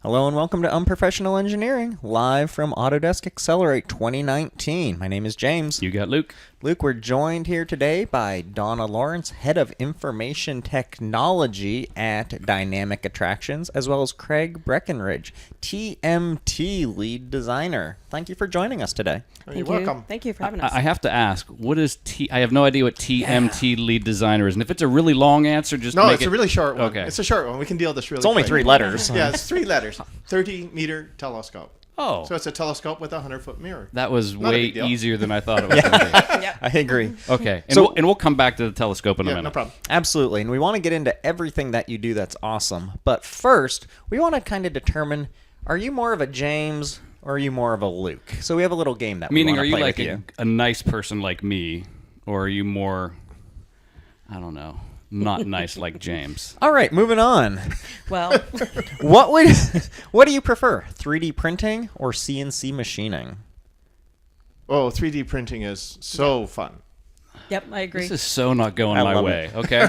Hello and welcome to Unprofessional Engineering, live from Autodesk Accelerate 2019. My name is James. You got Luke. Luke, we're joined here today by Donna Lawrence, Head of Information Technology at Dynamic Attractions, as well as Craig Breckenridge, TMT Lead Designer. Thank you for joining us today. You're welcome. Thank you for having us. I have to ask, what is I have no idea what TMT Lead Designer is, and if it's a really long answer, just No, make it's a really short one. Okay. It's a short one. We can deal with this really It's only quick. 3 letters. Yeah, it's 3 letters. 30-meter telescope. Oh. So it's a telescope with a 100-foot mirror. That was Not a way big deal. easier than I thought it was going to Yeah. I agree. be. Okay, and, So- we'll come back to the telescope in a Yeah, minute. no problem. Absolutely. And we want to get into everything that you do that's awesome. But first, we want to kind of determine, are you more of a James or are you more of a Luke? So we have a little game that we Meaning, want are to you play like with you. a nice person like me, or are you more, I don't know, not nice like James? All right, moving on. Well, What do you prefer, 3D printing or CNC machining? oh, 3D printing is so fun. Yep, I agree. This is so not going I my love way. Okay.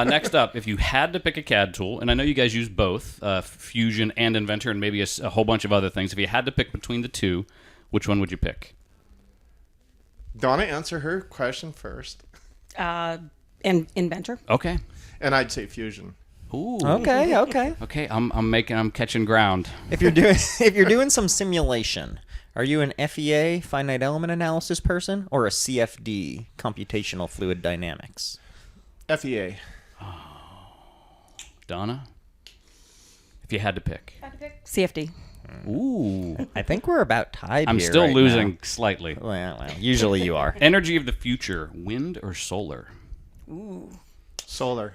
Next up, if you had to pick a CAD tool, and I know you guys use both, Fusion and Inventor, and maybe a whole bunch of other things. If you had to pick between the two, which one would you pick? Donna, answer her question first. Inventor. Okay. And I'd say Fusion. Ooh. Okay, okay. Okay. I'm catching ground. If you're doing some simulation, are you an FEA, finite element analysis person, or a CFD, computational fluid dynamics? FEA. Donna, if you had to pick. CFD. Ooh. I think we're about tied I'm here still right losing now. slightly. Well, usually you are. Energy of the future, wind or solar? Solar.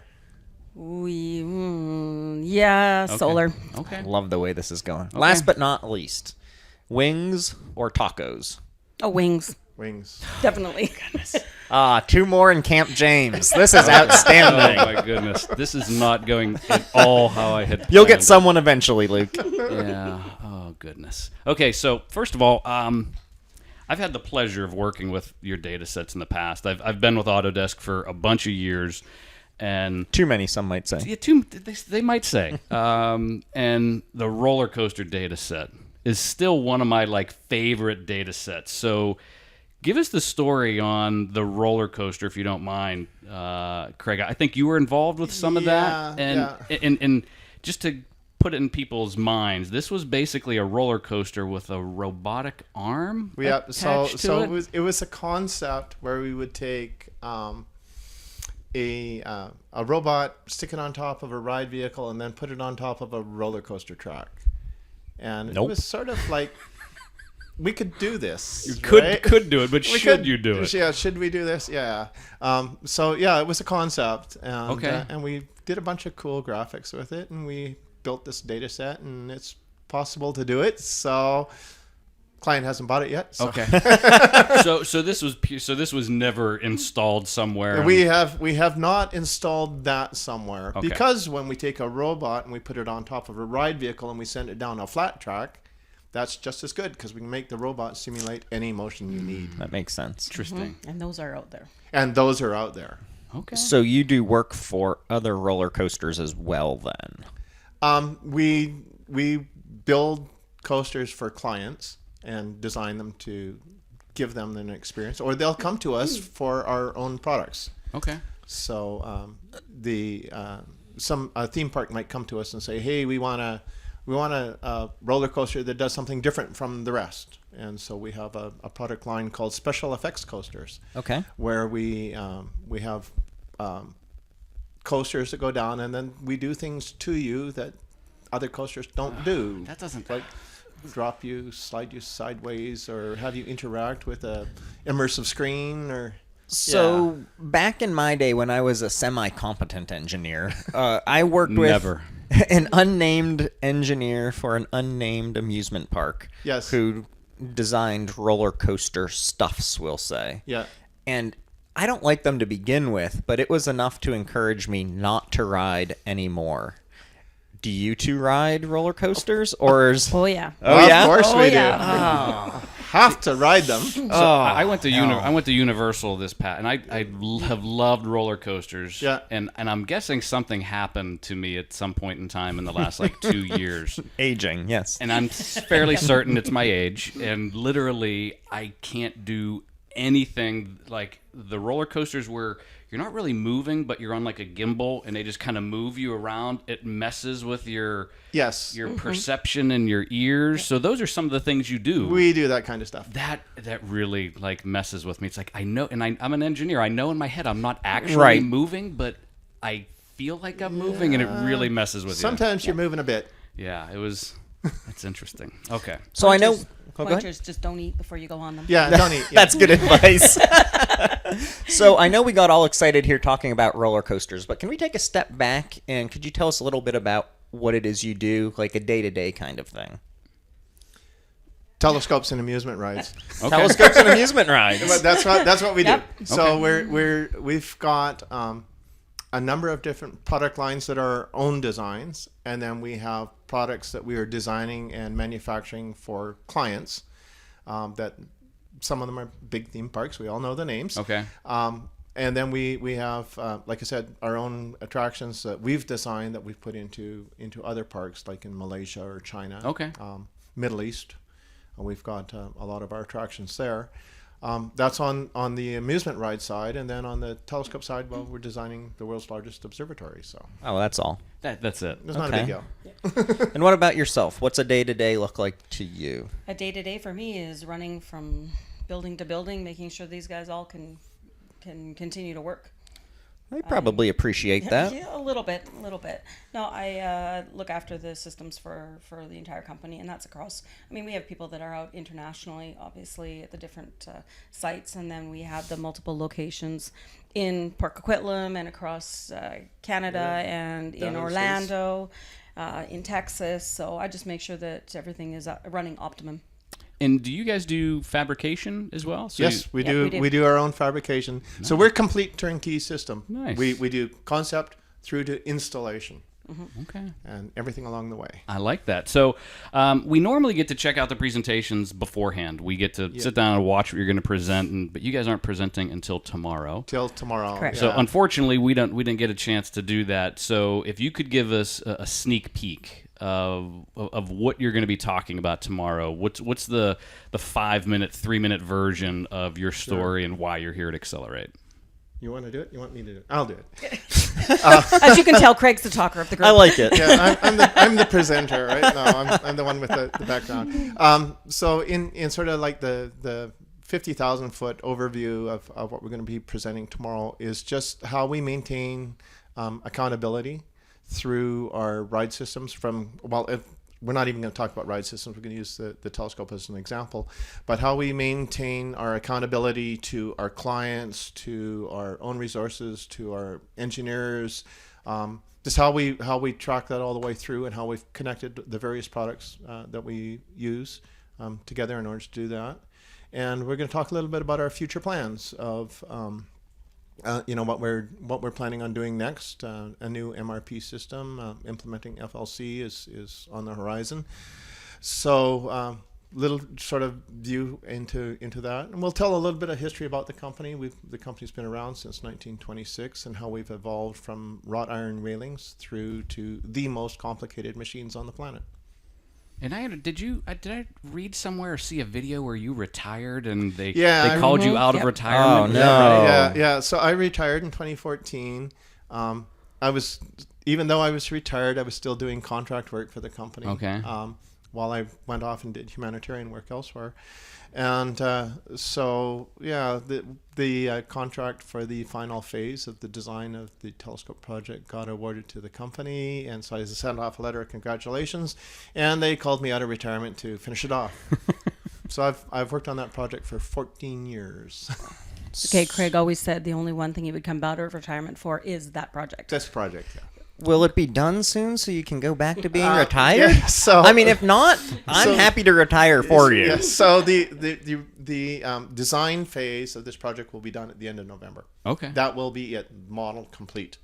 Solar. Okay. Love the way this is going. Last but not least, wings or tacos? Oh, wings. Wings. Definitely. 2 more in Camp James. This is Oh outstanding. my goodness. This is not going at all how I had You'll get planned. someone eventually, Luke. Yeah. Oh, goodness. Okay, so first of all, I've had the pleasure of working with your data sets in the past. I've been with Autodesk for a bunch of years, and Too many, some might say. yeah, they might say. And the roller coaster data set is still one of my favorite data sets. So give us the story on the roller coaster, if you don't mind, Craig. I think you were involved with some of that, and just to put it in people's minds, this was basically a roller coaster with a robotic arm attached to it. It was a concept where we would take a robot, stick it on top of a ride vehicle, and then put it on top of a roller coaster track. And Nope. it was sort of like we could do this. You right? could do it, but We should could- you do it? Yeah, should we do this? Yeah. It was a concept. And, Okay. And we did a bunch of cool graphics with it, and we built this data set, and it's possible to do it. So, client hasn't bought it yet. So. Okay. so this was never installed somewhere. We have not installed that somewhere Okay. because when we take a robot and we put it on top of a ride vehicle and we send it down a flat track, that's just as good because we can make the robot simulate any motion you need. That makes sense. Interesting. And those are out there. And those are out there. Okay. So you do work for other roller coasters as well, then? We build coasters for clients and design them to give them an experience, or they'll come to us for our own products. Okay. So a theme park might come to us and say, "Hey, we want a roller coaster that does something different from the rest." And so we have a product line called Special Effects Coasters, Okay. where we have coasters that go down, and then we do things to you that other coasters don't do. That doesn't Like drop you, slide you sideways, or have you interact with a immersive screen, or So back in my day when I was a semi-competent engineer, I worked with Never. an unnamed engineer for an unnamed amusement park. Yes. Who designed roller coaster stuffs, we'll say. yeah. And I don't like them to begin with, but it was enough to encourage me not to ride anymore. Do you two ride roller coasters, or is... Oh, yeah. Oh, Well, yeah? Of course Oh, we yeah. do. have to ride them. So I went to I went to Universal this past, and have loved roller coasters. Yeah. And I'm guessing something happened to me at some point in time in the last like 2 years. Aging, yes. And I'm fairly certain it's my age. And literally, I can't do anything like the roller coasters where you're not really moving, but you're on like a gimbal, and they just kind of move you around. It messes with your perception and your ears. So those are some of the things you do. We do that kind of stuff. That really like messes with me. It's like I know, and I'm an engineer. I know in my head I'm not actually moving, but I feel like I'm moving, and it really messes with you. Sometimes you're moving a bit. Yeah, it was. It's interesting. Okay. So I know. Pointers, just don't eat before you go on them. Yeah, don't eat. Yeah. That's good advice. So I know we got all excited here talking about roller coasters, but can we take a step back and could you tell us a little bit about what it is you do, like a day-to-day kind of thing? Telescopes and amusement rides. Okay. Telescopes and amusement rides. But that's what we do. Yep. So we've got a number of different product lines that are our own designs, and then we have products that we are designing and manufacturing for clients. That some of them are big theme parks. We all know the names. Okay. And then we have, like I said, our own attractions that we've designed that we've put into other parks, like in Malaysia or China. Okay. Middle East. We've got a lot of our attractions there. That's on the amusement ride side, and then on the telescope side, well, we're designing the world's largest observatory. So Oh, that's all. That's it. it's not a big deal. And what about yourself? What's a day-to-day look like to you? A day-to-day for me is running from building to building, making sure these guys all can continue to work. I probably appreciate that. Yeah, a little bit. No, I look after the systems for the entire company, and that's across. I mean, we have people that are out internationally, obviously, at the different sites, and then we have the multiple locations in Port Coquitlam and across Canada and Down in in the Orlando, in Texas. So I just make sure that everything is running optimum. And do you guys do fabrication as well? So Yes, we Yeah, do. we do. We do our own fabrication. So we're a complete turnkey system. Nice. We do concept through to installation Okay. and everything along the way. I like that. So we normally get to check out the presentations beforehand. We get to sit down and watch what you're going to present, but you guys aren't presenting until tomorrow. Till tomorrow. Correct. So unfortunately, we didn't get a chance to do that. So if you could give us a sneak peek of what you're going to be talking about tomorrow, what's the 5-minute, 3-minute version of your story and why you're here at Accelerate? You want to do it? You want me to do it? I'll do it. As you can tell, Craig's the talker of the group. I like it. Yeah, I'm the presenter, right? No, I'm the one with the background. So in sort of like the 50,000 foot overview of what we're going to be presenting tomorrow is just how we maintain accountability through our ride systems we're not even going to talk about ride systems. We're going to use the telescope as an example, but how we maintain our accountability to our clients, to our own resources, to our engineers, just how we track that all the way through and how we've connected the various products that we use together in order to do that. And we're going to talk a little bit about our future plans of what we're planning on doing next. A new MRP system, implementing FLC is on the horizon. So little sort of view into that, and we'll tell a little bit of history about the company. The company's been around since 1926, and how we've evolved from wrought iron railings through to the most complicated machines on the planet. And did I read somewhere or see a video where you retired and they I- called you out of retirement? Oh, no. Yeah. So I retired in 2014. Even though I was retired, I was still doing contract work for the company. Okay. While I went off and did humanitarian work elsewhere. And the contract for the final phase of the design of the telescope project got awarded to the company, and so I sent off a letter of congratulations, and they called me out of retirement to finish it off. So I've worked on that project for 14 years. Okay, Craig always said the only one thing he would come out of retirement for is that project. This project, yeah. Will it be done soon so you can go back to being retired? Yeah, so I mean, if not, I'm happy to retire for you. Yes, so the design phase of this project will be done at the end of November. Okay. That will be it, model complete.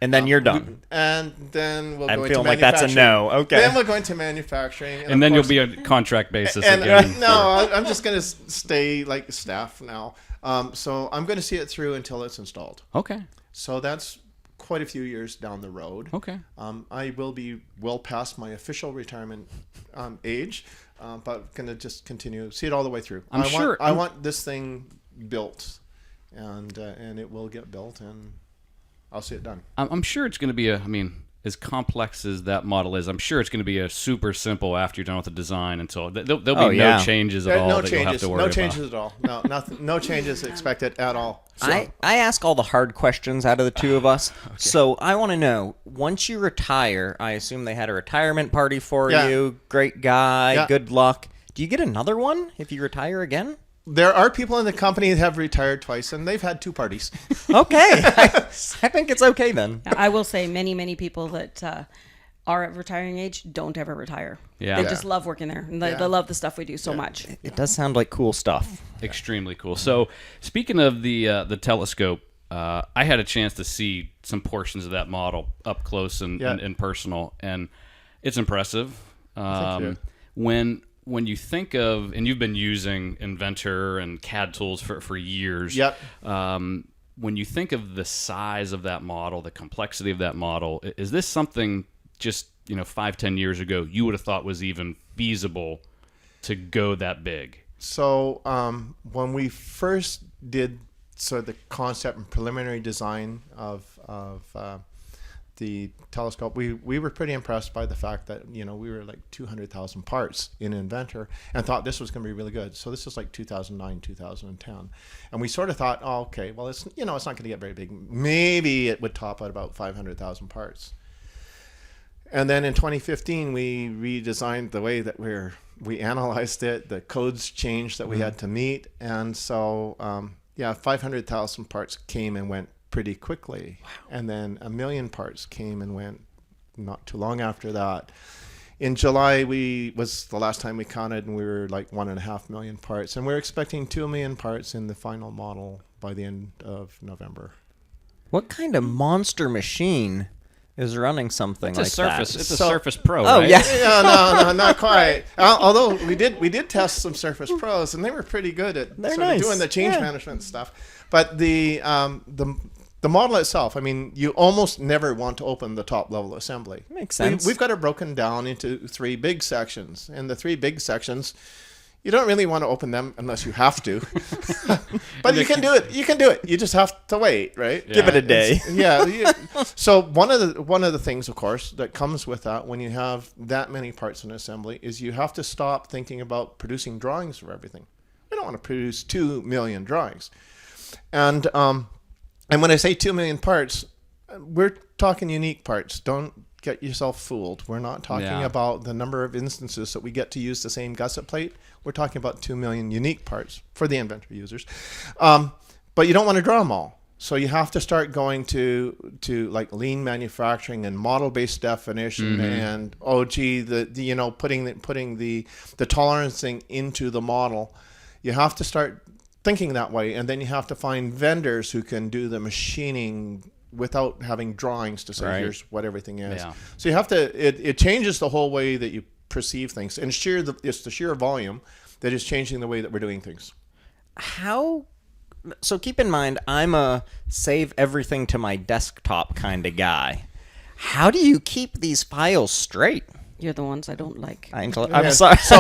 And then you're done. And then we'll I'm go into feeling like that's a manufacturing. no. Okay. Then we'll go into manufacturing. And then of you'll course- be on contract basis and, again. no, I'm just going to stay like staff now. So I'm going to see it through until it's installed. Okay. So that's quite a few years down the road. Okay. I will be well past my official retirement age, but going to just continue, see it all the way through. I want this thing built, and it will get built, and I'll see it done. I'm sure it's going to be as complex as that model is, I'm sure it's going to be a super simple after you're done with the design. Until there'll be no changes at all no that changes, you'll have to worry no about. changes at all. No, nothing, no changes expected at all. So, I ask all the hard questions out of the two of us. So I want to know, once you retire, I assume they had a retirement party for Yeah. you. Great guy. Yeah. Good luck. Do you get another one if you retire again? there are people in the company that have retired twice, and they've had 2 parties. Okay. I think it's okay then. I will say many people that are at retiring age don't ever retire. Yeah. They Yeah. just love working there. And they love the stuff we do so much. It does sound like cool stuff. Extremely cool. So, speaking of the telescope, I had a chance to see some portions of that model up close and personal, and it's impressive. you. When you think of, and you've been using Inventor and CAD tools for years. Yep. When you think of the size of that model, the complexity of that model, is this something just 5-10 years ago you would have thought was even feasible to go that big? So when we first did sort of the concept and preliminary design of the telescope, we were pretty impressed by the fact that we were like 200,000 parts in Inventor and thought this was going to be really good. So this is like 2009, 2010, and we sort of thought, oh, okay, well it's it's not going to get very big. Maybe it would top at about 500,000 parts. And then in 2015, we redesigned the way that we analyzed it. The codes changed that we had to meet, and so 500,000 parts came and went pretty quickly. Wow. And then 1 million parts came and went not too long after that. In July, was the last time we counted, and we were like 1.5 million parts, and we're expecting 2 million parts in the final model by the end of November. What kind of monster machine is running something like Surface. that? It's a Surface Pro. Oh, right? yeah. No, not quite. Although we did test some Surface Pros, and they were pretty good at They're sort of nice. doing the change management stuff. But the model itself, you almost never want to open the top level assembly. Makes sense. We've got it broken down into 3 big sections, and the 3 big sections, you don't really want to open them unless you have to. But you can do it. You can do it. You just have to wait, right? Give it a day. So one of the things, of course, that comes with that when you have that many parts in assembly is you have to stop thinking about producing drawings for everything. We don't want to produce 2 million drawings. And when I say 2 million parts, we're talking unique parts. Don't get yourself fooled. We're not talking about the number of instances that we get to use the same gusset plate. We're talking about 2 million unique parts for the Inventor users. But you don't want to draw them all. So you have to start going to like lean manufacturing and model-based definition and putting the tolerancing into the model. You have to start thinking that way, and then you have to find vendors who can do the machining without having drawings to say here's what everything is. Yeah. So you have to it changes the whole way that you perceive things, and it's the sheer volume that is changing the way that we're doing things. So keep in mind, I'm a save everything to my desktop kind of guy. How do you keep these files straight? You're the ones I don't like. I'm sorry. I'm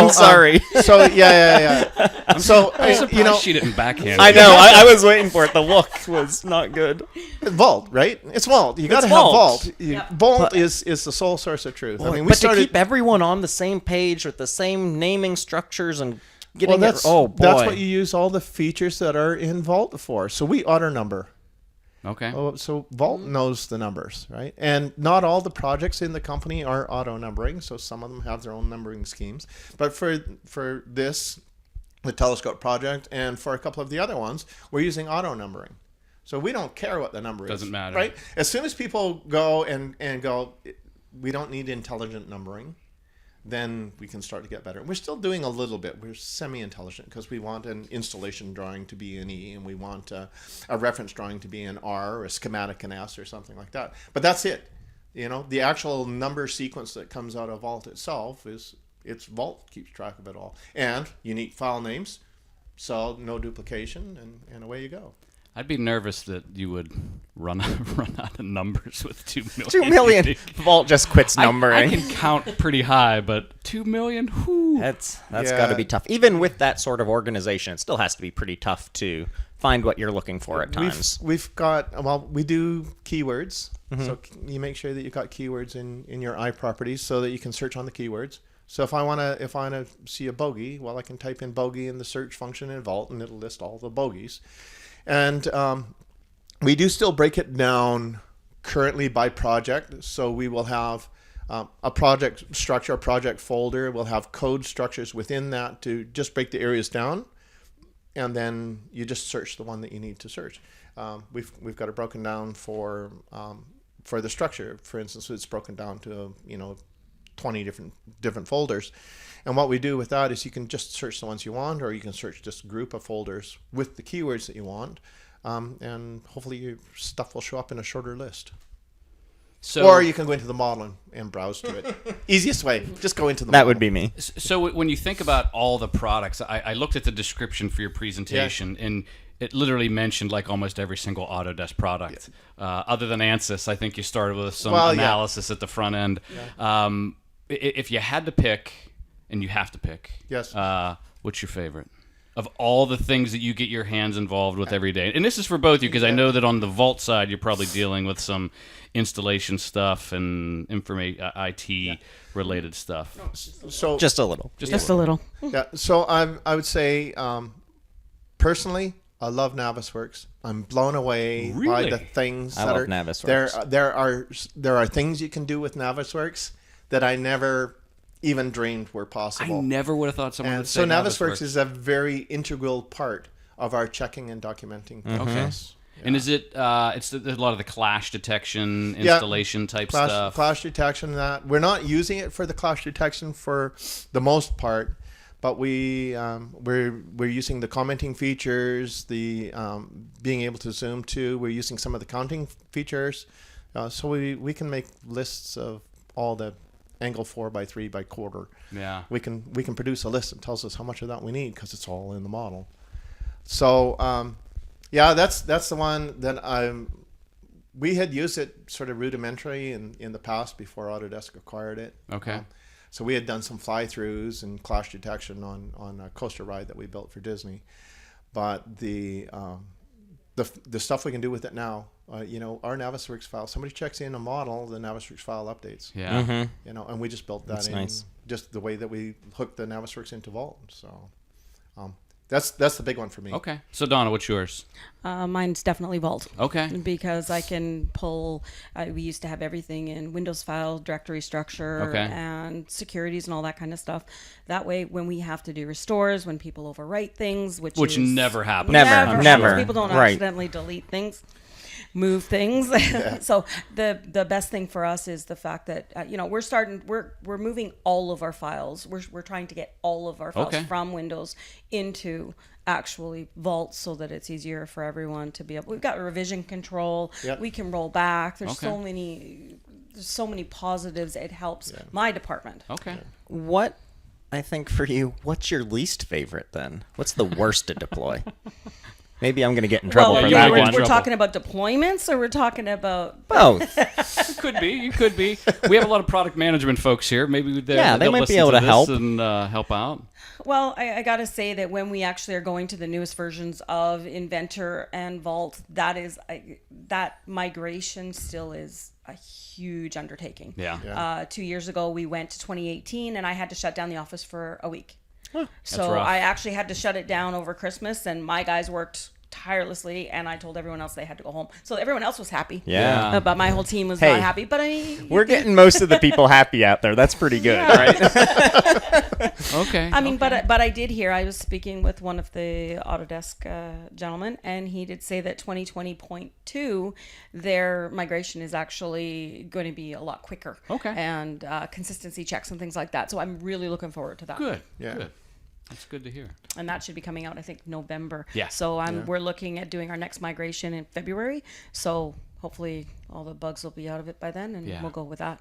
sorry. So yeah. I'm surprised she didn't backhand. I know. I was waiting for it. The look was not good. Vault, right? It's Vault. You got to have Vault. Vault. Vault is the sole source of truth. To keep everyone on the same page with the same naming structures and getting that's oh boy, that's what you use all the features that are in Vault for. So we auto number. Okay. So Vault knows the numbers, right? And not all the projects in the company are auto numbering. So some of them have their own numbering schemes. But for this, the telescope project, and for a couple of the other ones, we're using auto numbering. So we don't care what the number is. Doesn't matter. Right? As soon as people go and go, we don't need intelligent numbering, then we can start to get better. We're still doing a little bit. We're semi-intelligent because we want an installation drawing to be in E, and we want a reference drawing to be in R, or a schematic in S, or something like that. But that's it. The actual number sequence that comes out of Vault itself it's Vault keeps track of it all. And unique file names, so no duplication, and away you go. I'd be nervous that you would run out of numbers with 2 million. 2 million. Vault just quits numbering. I can count pretty high, but 2 million. Whew. That's got to be tough. Even with that sort of organization, it still has to be pretty tough to find what you're looking for at times. We do keywords. So you make sure that you've got keywords in your iProperties so that you can search on the keywords. So if I want to see a bogey, I can type in bogey in the search function in Vault, and it'll list all the bogeys. And we do still break it down currently by project. So we will have a project structure, a project folder. We'll have code structures within that to just break the areas down. And then you just search the one that you need to search. We've got it broken down for the structure. For instance, it's broken down to 20 different folders. And what we do with that is you can just search the ones you want, or you can search just a group of folders with the keywords that you want, and hopefully your stuff will show up in a shorter list. Or you can go into the model and browse to it. Easiest way, just go into the model. That would be me. So when you think about all the products, I looked at the description for your presentation, and it literally mentioned like almost every single Autodesk product. Other than ANSYS, I think you started with some analysis at the front end. Yeah. If you had to pick, and you have to pick, yes, what's your favorite of all the things that you get your hands involved with every day? And this is for both of you, because I know that on the Vault side, you're probably dealing with some installation stuff and IT related stuff. So just a little. Just a little. Yeah. So I would say, personally, I love Navisworks. I'm blown away by the things I love Navisworks. There are things you can do with Navisworks that I never even dreamed were possible. I never would have thought someone would say so Navisworks is a very integral part of our checking and documenting process. Okay. Yeah. And is it it's a lot of the clash detection installation type stuff? Clash detection, that we're not using it for the clash detection for the most part, but we're using the commenting features, the being able to zoom to. We're using some of the counting features, so we can make lists of all the angle 4 by 3 by quarter. Yeah, we can produce a list that tells us how much of that we need because it's all in the model. So that's the one that we had used it sort of rudimentary in the past before Autodesk acquired it. Okay. So we had done some fly-throughs and clash detection on a coaster ride that we built for Disney, but the stuff we can do with it now, our Navisworks file, somebody checks in a model, the Navisworks file updates. Yeah. Mm-hmm. And we just built that That's in nice. just the way that we hooked the Navisworks into Vault. So that's the big one for me. Okay. So Donna, what's yours? Mine's definitely Vault. Okay. Because I can pull, we used to have everything in Windows file, directory structure, and securities and all that kind of stuff. That way, when we have to do restores, when people overwrite things, which never happens. Never. People don't accidentally delete things, move things. So the best thing for us is the fact that we're moving all of our files. We're trying to get all of our files from Windows into actually Vault so that it's easier for everyone to be able. We've got revision control. Yep. We can roll back. There's so many positives. It helps my department. Okay. What, I think for you, what's your least favorite then? What's the worst to deploy? Maybe I'm going to get in trouble for that one. We're talking about deployments, or we're talking about both. You could be. We have a lot of product management folks here. Maybe they might be able to help and help out. Well, I got to say that when we actually are going to the newest versions of Inventor and Vault, that migration still is a huge undertaking. Yeah. 2 years ago, we went to 2018, and I had to shut down the office for a week. So rough. I actually had to shut it down over Christmas, and my guys worked tirelessly, and I told everyone else they had to go home. So everyone else was happy. Yeah. But my whole team was not happy. But we're getting most of the people happy out there. That's pretty good, right? Okay. I mean, okay. but I did hear, I was speaking with one of the Autodesk gentlemen, and he did say that 2020.2, their migration is actually going to be a lot quicker. Okay. And consistency checks and things like that. So I'm really looking forward to that. Good. Yeah. Good. That's good to hear. And that should be coming out, I think, November. Yeah. So we're looking at doing our next migration in February. So hopefully all the bugs will be out of it by then, and Yeah. we'll go with that.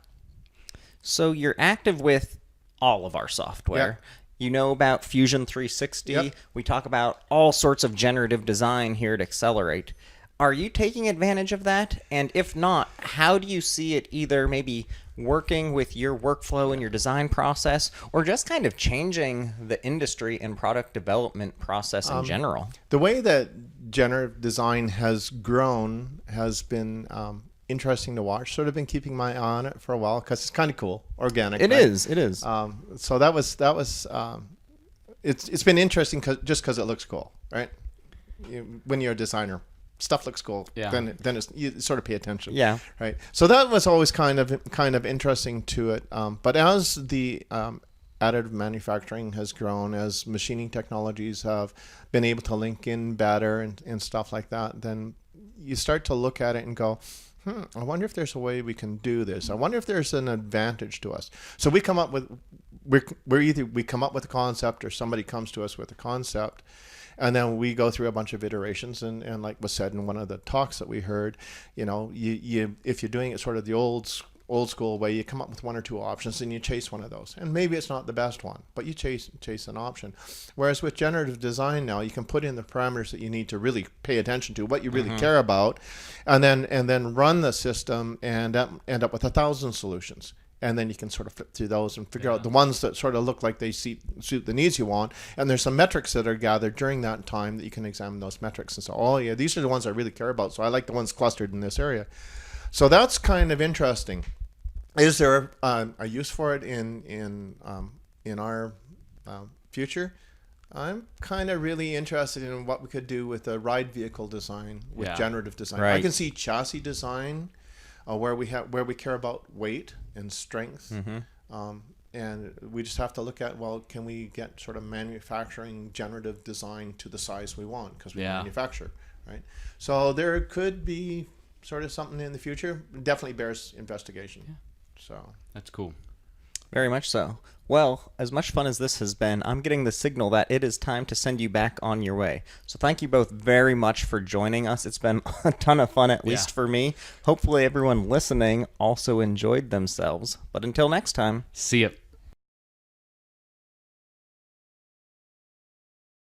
So you're active with all of our software. You know about Fusion 360. Yep. We talk about all sorts of generative design here at Accelerate. Are you taking advantage of that? And if not, how do you see it either maybe working with your workflow and your design process, or just kind of changing the industry and product development process in general? The way that generative design has grown has been interesting to watch. Sort of been keeping my eye on it for a while because it's kind of cool, organic. It right? is. It is. So that was it's been interesting just because it looks cool, right? When you're a designer, stuff looks cool. Yeah. Then you sort of pay attention. Yeah. Right. So that was always kind of interesting to it. But as the additive manufacturing has grown, as machining technologies have been able to link in better and stuff like that, then you start to look at it and go, I wonder if there's a way we can do this. I wonder if there's an advantage to us. So we come up with, we come up with a concept, or somebody comes to us with a concept, and then we go through a bunch of iterations. And like was said in one of the talks that we heard, you if you're doing it sort of the old school way, you come up with one or two options and you chase one of those. And maybe it's not the best one, but you chase an option. Whereas with generative design now, you can put in the parameters that you need to really pay attention to, what you really care about, and then run the system and end up with 1,000 solutions. And then you can sort of flip through those and figure out the ones that sort of look like they suit the needs you want. And there's some metrics that are gathered during that time that you can examine those metrics and say, oh yeah, these are the ones I really care about. So I like the ones clustered in this area. So that's kind of interesting. Is there a use for it in our future? I'm kind of really interested in what we could do with the ride vehicle design with generative design. Right. I can see chassis design where we care about weight and strength, and we just have to look at, well, can we get sort of manufacturing generative design to the size we want because we manufacture, right? So there could be sort of something in the future. Definitely bears investigation. Yeah. So That's cool. Very much so. Well, as much fun as this has been, I'm getting the signal that it is time to send you back on your way. So thank you both very much for joining us. It's been a ton of fun, at least for me. Hopefully everyone listening also enjoyed themselves. But until next time. See ya.